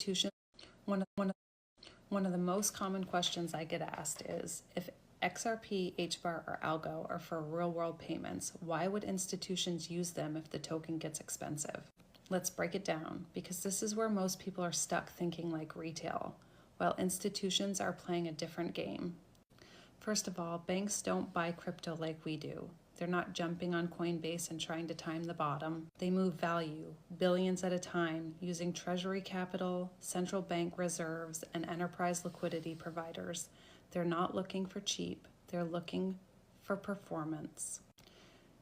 institution. One of the most common questions I get asked is, if XRP, HBAR, or Algo are for real-world payments, why would institutions use them if the token gets expensive? Let's break it down, because this is where most people are stuck thinking like retail, while institutions are playing a different game. First of all, banks don't buy crypto like we do. They're not jumping on Coinbase and trying to time the bottom. They move value, billions at a time, using treasury capital, central bank reserves, and enterprise liquidity providers. They're not looking for cheap, they're looking for performance.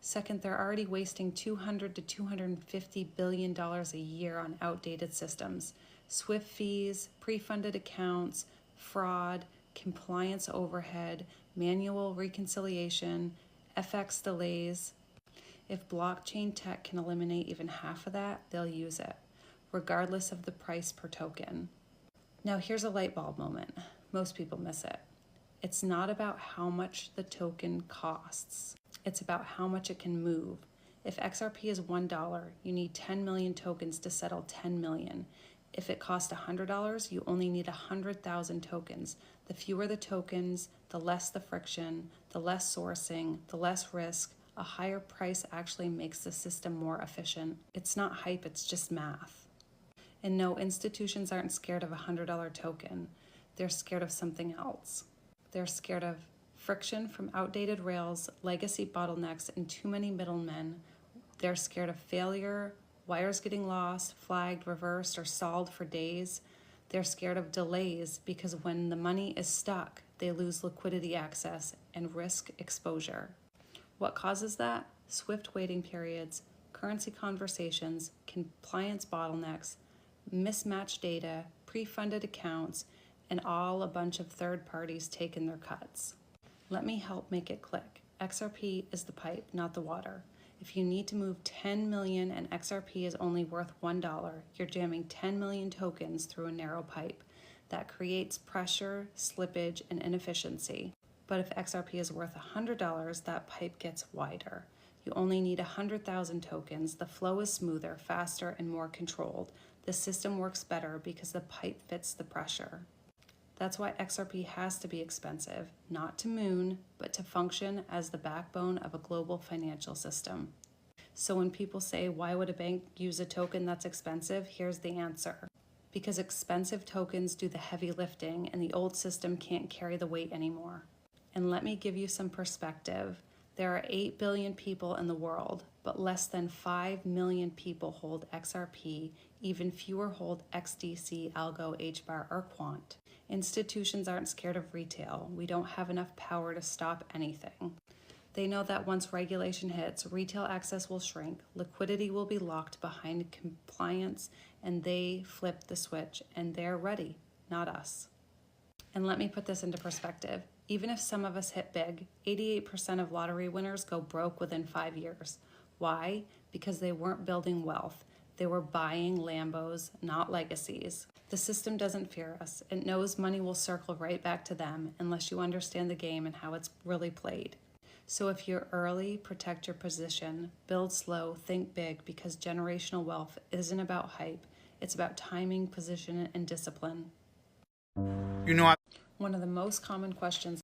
Second, they're already wasting $200 to $250 billion a year on outdated systems, SWIFT fees, pre-funded accounts, fraud, compliance overhead, manual reconciliation, FX delays. If blockchain tech can eliminate even half of that, they'll use it, regardless of the price per token. Now here's a light bulb moment. Most people miss it. It's not about how much the token costs. It's about how much it can move. If XRP is $1, you need 10 million tokens to settle 10 million. If it costs $100, you only need 100,000 tokens. The fewer the tokens, the less the friction, the less sourcing, the less risk. A higher price actually makes the system more efficient. It's not hype, it's just math. And no, institutions aren't scared of a $100 token. They're scared of something else. They're scared of friction from outdated rails, legacy bottlenecks, and too many middlemen. They're scared of failure, wires getting lost, flagged, reversed, or stalled for days. They're scared of delays because when the money is stuck, they lose liquidity access and risk exposure. What causes that? Swift waiting periods, currency conversations, compliance bottlenecks, mismatched data, pre-funded accounts, and all a bunch of third parties taking their cuts. Let me help make it click. XRP is the pipe, not the water. If you need to move 10 million and XRP is only worth $1, you're jamming 10 million tokens through a narrow pipe. That creates pressure, slippage, and inefficiency. But if XRP is worth $100, that pipe gets wider. You only need 100,000 tokens. The flow is smoother, faster, and more controlled. The system works better because the pipe fits the pressure. That's why XRP has to be expensive, not to moon, but to function as the backbone of a global financial system. So when people say, why would a bank use a token that's expensive? Here's the answer. Because expensive tokens do the heavy lifting and the old system can't carry the weight anymore. And let me give you some perspective. There are 8 billion people in the world, but less than 5 million people hold XRP, even fewer hold XDC, Algo, HBAR, or Quant. Institutions aren't scared of retail. We don't have enough power to stop anything. They know that once regulation hits, retail access will shrink, liquidity will be locked behind compliance, and they flip the switch, and they're ready, not us. And let me put this into perspective. Even if some of us hit big, 88% of lottery winners go broke within 5 years. Why? Because they weren't building wealth. They were buying Lambos, not legacies. The system doesn't fear us. It knows money will circle right back to them unless you understand the game and how it's really played. So if you're early, protect your position. Build slow, think big, because generational wealth isn't about hype. It's about timing, position, and discipline. One of the most common questions